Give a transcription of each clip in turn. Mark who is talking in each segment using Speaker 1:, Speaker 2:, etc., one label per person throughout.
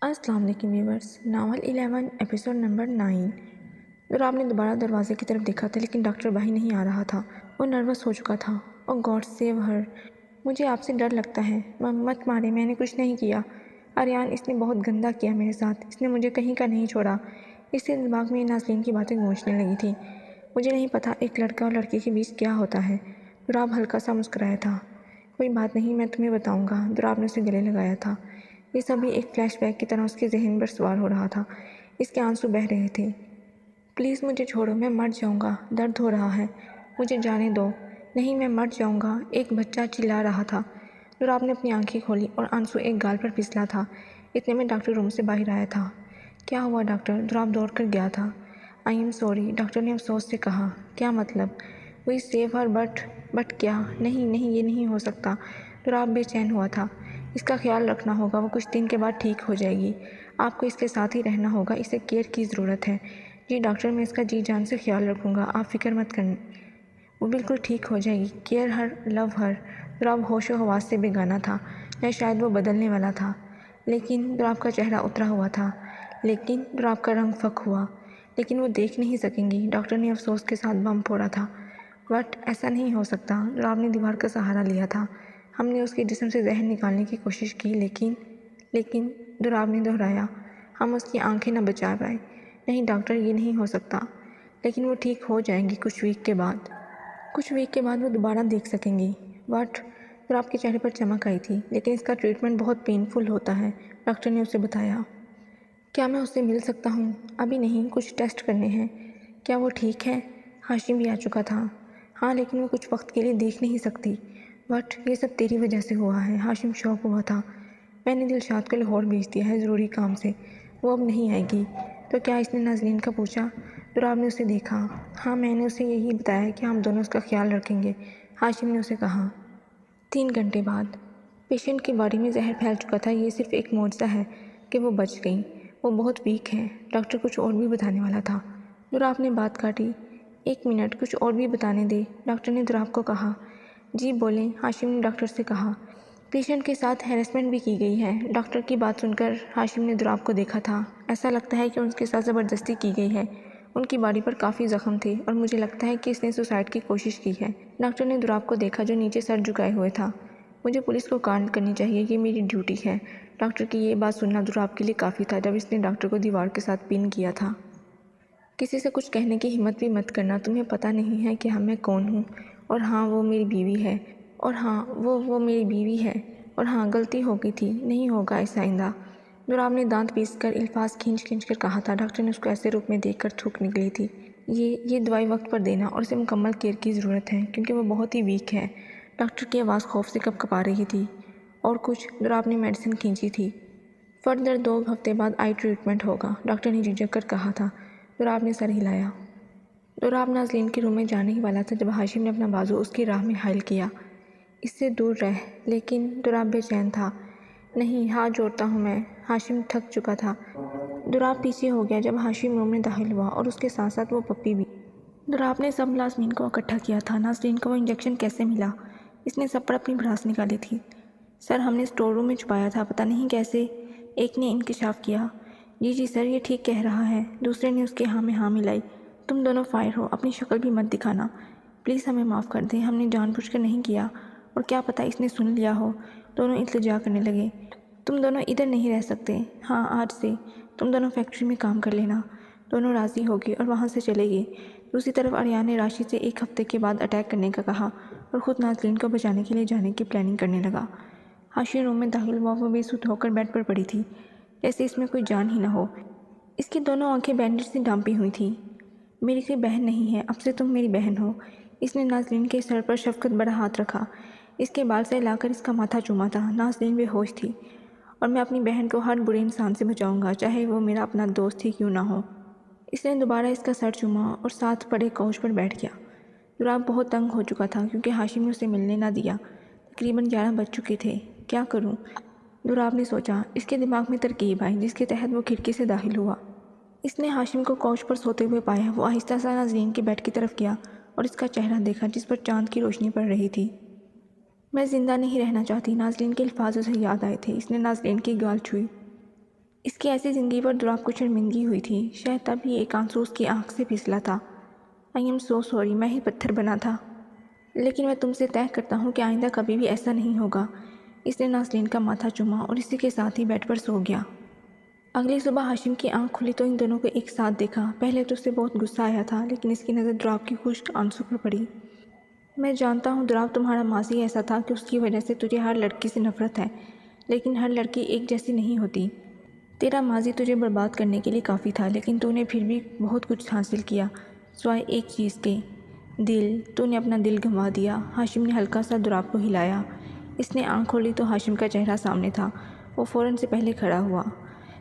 Speaker 1: السلام علیکم viewers, novel 11 episode number 9۔ Dorab نے دوبارہ دروازے کی طرف دیکھا تھا لیکن ڈاکٹر باہر نہیں آ رہا تھا۔ وہ نروس ہو چکا تھا۔ او گاڈ سیو ہر، مجھے آپ سے ڈر لگتا ہے۔ مت مارے، میں نے کچھ نہیں کیا۔ آریان، اس نے بہت گندا کیا میرے ساتھ، اس نے مجھے کہیں کا نہیں چھوڑا۔ اس کے دماغ میں نازلین کی باتیں گونجنے لگی تھیں۔ مجھے نہیں پتا ایک لڑکا اور لڑکی کے بیچ کیا ہوتا ہے۔ دوراب ہلکا سا مسکرایا تھا۔ کوئی بات نہیں، میں تمہیں بتاؤں گا۔ دوراب نے اسے گلے لگایا تھا۔ یہ سبھی ایک فلیش بیک کی طرح اس کے ذہن پر سوار ہو رہا تھا۔ اس کے آنسو بہہ رہے تھے۔ پلیز مجھے چھوڑو، میں مر جاؤں گا، درد ہو رہا ہے، مجھے جانے دو۔ نہیں، میں مر جاؤں گا، ایک بچہ چلا رہا تھا۔ دوراب نے اپنی آنکھیں کھولی اور آنسو ایک گال پر پھسلا تھا۔ اتنے میں ڈاکٹر روم سے باہر آیا تھا۔ کیا ہوا ڈاکٹر؟ دوراب دوڑ کر گیا تھا۔ آئی ایم سوری، ڈاکٹر نے افسوس سے کہا۔ کیا مطلب؟ وی سیو ہر بٹ کیا؟ نہیں، یہ نہیں ہو سکتا۔ دوراب بے چین ہوا تھا۔ اس کا خیال رکھنا ہوگا، وہ کچھ دن کے بعد ٹھیک ہو جائے گی۔ آپ کو اس کے ساتھ ہی رہنا ہوگا، اسے کیئر کی ضرورت ہے۔ جی ڈاکٹر، میں اس کا جی جان سے خیال رکھوں گا، آپ فکر مت کریں، وہ بالکل ٹھیک ہو جائے گی۔ کیئر ہر، لو ہر۔ دوراب ہوش و حواس سے بیگانہ تھا، یا شاید وہ بدلنے والا تھا۔ لیکن دوراب کا چہرہ اترا ہوا تھا، لیکن دوراب کا رنگ فک ہوا۔ لیکن وہ دیکھ نہیں سکیں گی، ڈاکٹر نے افسوس کے ساتھ بم پھوڑا تھا۔ بٹ ایسا نہیں ہو سکتا۔ دوراب نے دیوار کا سہارا لیا تھا۔ ہم نے اس کے جسم سے زہر نکالنے کی کوشش کی لیکن دوراب نے دہرایا، ہم اس کی آنکھیں نہ بچا پائے۔ نہیں ڈاکٹر، یہ نہیں ہو سکتا۔ لیکن وہ ٹھیک ہو جائیں گی کچھ ویک کے بعد وہ دوبارہ دیکھ سکیں گی۔ بٹ دوراب کے چہرے پر چمک آئی تھی۔ لیکن اس کا ٹریٹمنٹ بہت پینفل ہوتا ہے، ڈاکٹر نے اسے بتایا۔ کیا میں اس سے مل سکتا ہوں؟ ابھی نہیں، کچھ ٹیسٹ کرنے ہیں۔ کیا وہ ٹھیک ہے؟ ہاشم بھی آ چکا تھا۔ ہاں، لیکن وہ کچھ وقت کے لیے دیکھ نہیں سکتی۔ بٹ یہ سب تیری وجہ سے ہوا ہے۔ ہاشم شوق ہوا تھا۔ میں نے دلشاد کو لاہور بھیج دیا ہے ضروری کام سے، وہ اب نہیں آئے گی۔ تو کیا اس نے نازلین کا پوچھا؟ دوراب نے اسے دیکھا۔ ہاں، میں نے اسے یہی بتایا کہ ہم دونوں اس کا خیال رکھیں گے، ہاشم نے اسے کہا۔ 3 گھنٹے بعد پیشنٹ کی باڈی میں زہر پھیل چکا تھا۔ یہ صرف ایک معجزہ ہے کہ وہ بچ گئیں، وہ بہت ویک ہیں۔ ڈاکٹر کچھ اور بھی بتانے والا تھا۔ دوراب نے بات کاٹی۔ 1 منٹ، کچھ اور بھی بتانے دے، ڈاکٹر نے دوراب کو کہا۔ جی بولیں، ہاشم نے ڈاکٹر سے کہا۔ پیشنٹ کے ساتھ ہیراسمنٹ بھی کی گئی ہے۔ ڈاکٹر کی بات سن کر ہاشم نے دوراب کو دیکھا تھا۔ ایسا لگتا ہے کہ ان کے ساتھ زبردستی کی گئی ہے۔ ان کی باڈی پر کافی زخم تھے اور مجھے لگتا ہے کہ اس نے سوسائڈ کی کوشش کی ہے۔ ڈاکٹر نے دوراب کو دیکھا جو نیچے سر جھکائے ہوئے تھا۔ مجھے پولیس کو کال کرنی چاہیے، یہ میری ڈیوٹی ہے۔ ڈاکٹر کی یہ بات سننا دوراب کے لیے کافی تھا جب اس نے ڈاکٹر کو دیوار کے ساتھ پن کیا تھا۔ کسی سے کچھ کہنے کی ہمت بھی مت کرنا، تمہیں پتہ نہیں ہے کہ میں کون ہوں۔ اور ہاں، وہ میری بیوی ہے۔ اور ہاں، وہ میری بیوی ہے۔ اور ہاں، غلطی ہو گئی تھی، نہیں ہوگا ایسا آئندہ۔ دوراب نے دانت پیس کر الفاظ کھینچ کر کہا تھا۔ ڈاکٹر نے اس کو ایسے روپ میں دیکھ کر تھوک نکلی تھی۔ یہ دوائی وقت پر دینا اور اسے مکمل کیئر کی ضرورت ہے کیونکہ وہ بہت ہی ویک ہے۔ ڈاکٹر کی آواز خوف سے کپا رہی تھی۔ اور کچھ؟ دوراب نے میڈیسن کھینچی تھی۔ فردر 2 ہفتے بعد آئی ٹریٹمنٹ ہوگا، ڈاکٹر نے جھجک کر کہا تھا۔ دوراب نے سر ہلایا۔ دوراب نازلین کے روم میں جانے ہی والا تھا جب ہاشم نے اپنا بازو اس کی راہ میں حائل کیا۔ اس سے دور رہ، لیکن دوراب بے چین تھا۔ نہیں، ہاتھ جوڑتا ہوں میں۔ ہاشم تھک چکا تھا۔ دوراب پیچھے ہو گیا جب ہاشم روم میں داخل ہوا اور اس کے ساتھ ساتھ وہ پپی بھی۔ دوراب نے سب ملازمین کو اکٹھا کیا تھا۔ نازلین کو وہ انجیکشن کیسے ملا؟ اس نے سب پر اپنی بھڑاس نکالی تھی۔ سر، ہم نے اسٹور روم میں چھپایا تھا، پتہ نہیں کیسے، ایک نے انکشاف کیا۔ جی سر، یہ ٹھیک کہہ رہا ہے، دوسرے نے اس کے ہاں میں ہاں ملائی۔ تم دونوں فائر ہو، اپنی شکل بھی مت دکھانا، پلیز ہمیں معاف کر دیں، ہم نے جان بوجھ کر نہیں کیا، اور کیا پتہ اس نے سن لیا ہو۔ دونوں التجا کرنے لگے۔ تم دونوں ادھر نہیں رہ سکتے، ہاں آج سے تم دونوں فیکٹری میں کام کر لینا۔ دونوں راضی ہو گئے اور وہاں سے چلے گئے۔ دوسری طرف آریان نے راشد سے 1 ہفتے کے بعد اٹیک کرنے کا کہا اور خود نازلین کو بچانے کے لیے جانے کی پلاننگ کرنے لگا۔ ہاشم روم میں داخل ہوا، وہ بے سود ہو کر بیڈ پر پڑی تھی، جیسے اس میں کوئی جان ہی نہ ہو۔ اس کی دونوں آنکھیں بینڈیج سے ڈھانپی ہوئی تھیں۔ میری کوئی بہن نہیں ہے، اب سے تم میری بہن ہو۔ اس نے نازلین کے سر پر شفقت بھرا ہاتھ رکھا، اس کے بال سے لا کر اس کا ماتھا چوما تھا۔ نازلین بے ہوش تھی۔ اور میں اپنی بہن کو ہر برے انسان سے بچاؤں گا، چاہے وہ میرا اپنا دوست ہی کیوں نہ ہو۔ اس نے دوبارہ اس کا سر چوما اور ساتھ پڑے کوچ پر بیٹھ گیا۔ دوراب بہت تنگ ہو چکا تھا کیونکہ ہاشم نے اسے ملنے نہ دیا۔ تقریباً 11 بج چکے تھے۔ کیا کروں؟ دوراب نے سوچا۔ اس کے دماغ میں ترکیب آئی جس کے تحت وہ کھڑکی سے داخل ہوا۔ اس نے ہاشم کو کوچ پر سوتے ہوئے پایا۔ وہ آہستہ سا نازلین کے بیڈ کی طرف گیا اور اس کا چہرہ دیکھا جس پر چاند کی روشنی پڑ رہی تھی۔ میں زندہ نہیں رہنا چاہتی، نازلین کے الفاظ اسے یاد آئے تھے۔ اس نے نازلین کی گال چھوئی۔ اس کی ایسی زندگی پر دلاب کو شرمندگی ہوئی تھی، شاید تب یہ ایک آنسو اس کی آنکھ سے پھسلا تھا۔ آئی ایم سو سوری، میں ہی پتھر بنا تھا، لیکن میں تم سے طے کرتا ہوں کہ آئندہ کبھی بھی ایسا نہیں ہوگا۔ اس نے نازلین کا ماتھا چوما اور اسی کے ساتھ ہی بیڈ پر سو گیا۔ اگلی صبح ہاشم کی آنکھ کھلی تو ان دونوں کو ایک ساتھ دیکھا۔ پہلے تو اسے بہت غصہ آیا تھا، لیکن اس کی نظر دلاب کی خشک آنسو پر پڑی۔ میں جانتا ہوں دلاب، تمہارا ماضی ایسا تھا کہ اس کی وجہ سے تجھے ہر لڑکی سے نفرت ہے، لیکن ہر لڑکی ایک جیسی نہیں ہوتی۔ تیرا ماضی تجھے برباد کرنے کے لیے کافی تھا، لیکن تو نے پھر بھی بہت کچھ حاصل کیا، سوائے ایک چیز کے، دل۔ تو نے اپنا دل گنوا دیا۔ ہاشم نے ہلکا سا دلاب کو ہلایا۔ اس نے آنکھ کھولی تو ہاشم کا چہرہ سامنے تھا۔ وہ فوراً سے پہلے کھڑا ہوا۔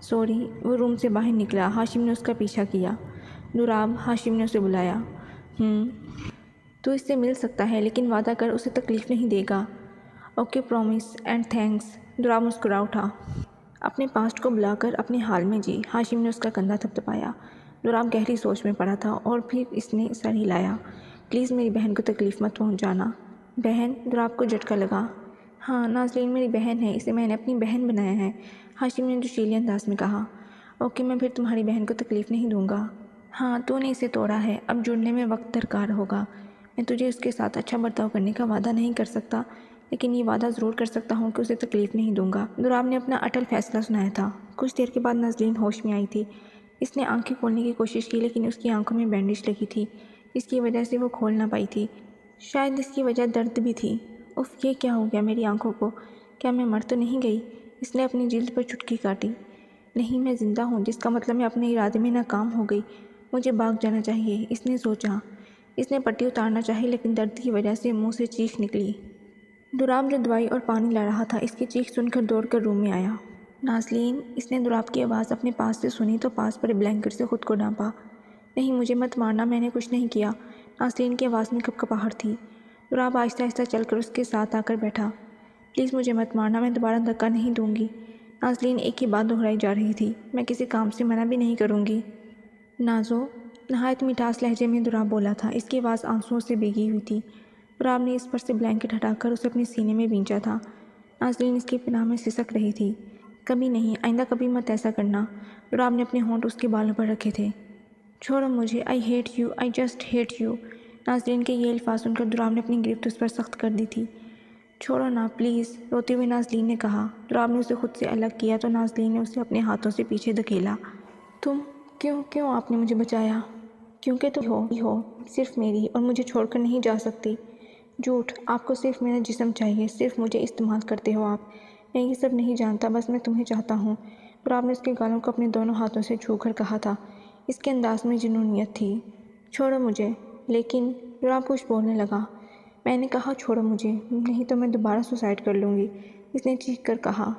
Speaker 1: سوری۔ وہ روم سے باہر نکلا۔ ہاشم نے اس کا پیچھا کیا۔ دلاب، ہاشم نے اسے بلایا۔ تو اس سے مل سکتا ہے، لیکن وعدہ کر اسے تکلیف نہیں دے گا۔ Okay, promise and thanks. دلاب مسکرا اٹھا۔ اپنے پاسٹ کو بلا کر اپنے حال میں جی۔ ہاشم نے اس کا کندھا تھپتھپایا۔ دلاب گہری سوچ میں پڑا تھا اور پھر اس نے سر ہلایا۔ پلیز میری بہن کو تکلیف مت پہنچانا۔ بہن؟ دلاب کو جھٹکا لگا۔ ہاں، نازلین میری بہن ہے، اسے میں نے اپنی بہن بنایا ہے، ہاشم نے جوشیلے انداز میں کہا۔ اوکے، میں پھر تمہاری بہن کو تکلیف نہیں دوں گا۔ ہاں، تو نے اسے توڑا ہے، اب جڑنے میں وقت درکار ہوگا۔ میں تجھے اس کے ساتھ اچھا برتاؤ کرنے کا وعدہ نہیں کر سکتا، لیکن یہ وعدہ ضرور کر سکتا ہوں کہ اسے تکلیف نہیں دوں گا۔ دلاب نے اپنا اٹل فیصلہ سنایا تھا۔ کچھ دیر کے بعد نازلین ہوش میں آئی تھی۔ اس نے آنکھیں کھولنے کی کوشش کی، لیکن اس کی آنکھوں میں بینڈیج لگی تھی، جس کی وجہ سے وہ کھول نہ پائی تھی۔ شاید اس کی وجہ درد بھی تھی۔ اف، یہ کیا ہو گیا میری آنکھوں کو؟ کیا میں مر تو نہیں گئی؟ اس نے اپنی جلد پر چٹکی کاٹی۔ نہیں، میں زندہ ہوں، جس کا مطلب میں اپنے ارادے میں ناکام ہو گئی۔ مجھے بھاگ جانا چاہیے، اس نے سوچا۔ اس نے پٹی اتارنا چاہی، لیکن درد کی وجہ سے منہ سے چیخ نکلی۔ دلاب جو دوائی اور پانی لا رہا تھا، اس کی چیخ سن کر دوڑ کر روم میں آیا۔ نازلین! اس نے دلاب کی آواز اپنے پاس سے سنی تو پاس پڑے بلینکٹ سے خود کو ڈھانپا۔ نہیں، مجھے مت مارنا، میں نے کچھ نہیں کیا۔ نازلین کی آواز میں کپکپاہٹ تھی۔ دلاب آہستہ آہستہ چل کر اس کے ساتھ آ کر بیٹھا۔ پلیز مجھے مت مارنا، میں دوبارہ دھکا نہیں دوں گی۔ نازلین ایک ہی بات دہرائی جا رہی تھی۔ میں کسی کام سے منع بھی نہیں کروں گی۔ نازو! نہایت مٹھاس لہجے میں دلاب بولا تھا۔ اس کی آواز آنسوؤں سے بھیگی ہوئی تھی۔ دلاب نے اس پر سے بلینکٹ ہٹا کر اسے اپنے سینے میں بھینچا تھا۔ نازلین اس کی پناہ میں سسک رہی تھی۔ کبھی نہیں، آئندہ کبھی مت ایسا کرنا۔ دلاب نے اپنے ہونٹ اس کے بالوں پر رکھے تھے۔ چھوڑو مجھے، I hate you, I just hate you. Nazlin کے یہ الفاظ سن کر دلاب نے اپنی گرفت اس پر سخت کر دی تھی۔ چھوڑو نا پلیز، روتے ہوئے نازلین نے کہا۔ دلاب نے اسے خود سے الگ کیا تو نازلین نے اسے اپنے ہاتھوں سے پیچھے دھکیلا۔ تم کیوں آپ نے مجھے بچایا؟ کیونکہ تم ہو صرف میری، اور مجھے چھوڑ کر نہیں جا سکتی۔ جھوٹ! آپ کو صرف میرا جسم چاہیے، صرف مجھے استعمال کرتے ہو آپ۔ میں یہ سب نہیں جانتا، بس میں تمہیں چاہتا ہوں۔ دلاب نے اس کے گالوں کو اپنے دونوں ہاتھوں سے چھو کر کہا تھا۔ اس کے انداز میں جنونیت تھی۔ چھوڑو مجھے۔ لیکن دلاب کچھ بولنے لگا۔ میں نے کہا چھوڑو مجھے، نہیں تو میں دوبارہ سوسائڈ کر لوں گی، اس نے چیخ کر کہا۔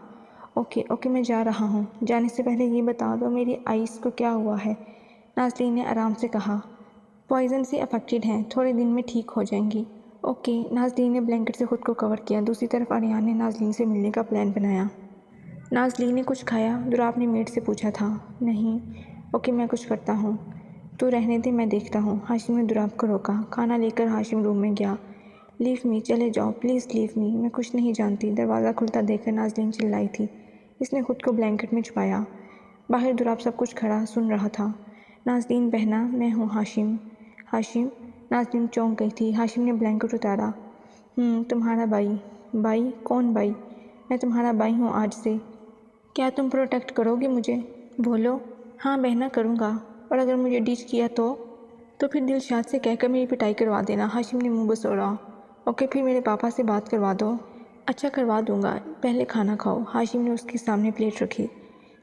Speaker 1: اوکے، میں جا رہا ہوں۔ جانے سے پہلے یہ بتا دو میری آئیز کو کیا ہوا ہے؟ نازلین نے آرام سے کہا۔ پوائزن سے افیکٹڈ ہیں، تھوڑے دن میں ٹھیک ہو جائیں گی۔ اوکے۔ نازلین نے بلینکٹ سے خود کو کور کیا۔ دوسری طرف آریان نے نازلین سے ملنے کا پلان بنایا۔ نازلین نے کچھ کھایا؟ دلاب نے میٹ سے پوچھا تھا۔ نہیں۔ اوکے، میں کچھ کرتا ہوں۔ تو رہنے دے، میں دیکھتا ہوں۔ ہاشم نے دلاب کو روکا۔ کھانا لے کر ہاشم روم میں گیا۔ لیو می، چلے جاؤ، پلیز لیو می، میں کچھ نہیں جانتی۔ دروازہ کھلتا دیکھ کر نازلین چلائی تھی۔ اس نے خود کو بلینکٹ میں چھپایا۔ باہر دلاب سب کچھ کھڑا سن رہا تھا۔ نازلین بہنا، میں ہوں ہاشم۔ ہاشم؟ نازلین چونک گئی تھی۔ ہاشم نے بلینکٹ اتارا۔ تمہارا بھائی۔ بھائی؟ کون بھائی؟ میں تمہارا بھائی ہوں آج سے۔ کیا تم پروٹیکٹ کرو گے مجھے؟ بولو۔ ہاں بہنا، کروں گا، اور اگر مجھے ڈیچ کیا تو پھر دلشاد سے کہہ کر میری پٹائی کروا دینا۔ ہاشم نے منہ بسوڑا۔ اوکے، پھر میرے پاپا سے بات کروا دو۔ اچھا، کروا دوں گا، پہلے کھانا کھاؤ۔ ہاشم نے اس کے سامنے پلیٹ رکھی۔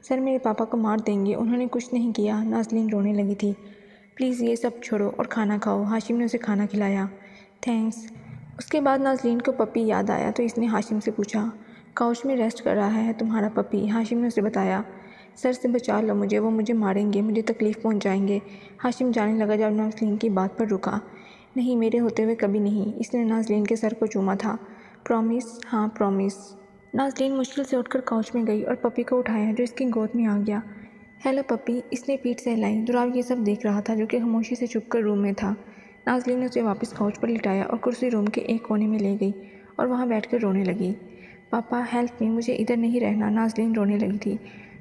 Speaker 1: سر، میرے پاپا کو مار دیں گے، انہوں نے کچھ نہیں کیا۔ نازلین رونے لگی تھی۔ پلیز یہ سب چھوڑو اور کھانا کھاؤ۔ ہاشم نے اسے کھانا کھلایا۔ تھینکس۔ اس کے بعد نازلین کو پپی یاد آیا تو اس نے ہاشم سے پوچھا۔ کاؤچ میں ریسٹ کر رہا ہے تمہارا پپی، ہاشم نے اسے بتایا۔ سر سے بچا لو مجھے، وہ مجھے ماریں گے، مجھے تکلیف پہنچائیں گے۔ ہاشم جانے لگا جب نازلین کی بات پر رکا۔ نہیں، میرے ہوتے ہوئے کبھی نہیں۔ اس نے نازلین کے سر کو چوما تھا۔ پرومس؟ ہاں، پرومس۔ نازلین مشکل سے اٹھ کر کاؤچ میں گئی اور پپی کو اٹھایا جو اس کی گود میں آ گیا۔ ہیلو پپی، اس نے پیٹھ سہلائی۔ دلاب یہ سب دیکھ رہا تھا جو کہ خاموشی سے چھپ کر روم میں تھا۔ نازلین نے اسے واپس کاؤچ پر لٹایا اور کرسی روم کے ایک کونے میں لے گئی اور وہاں بیٹھ کر رونے لگی۔ پاپا ہیلپ می، مجھے ادھر نہیں رہنا۔ نازلین رونے لگی تھی۔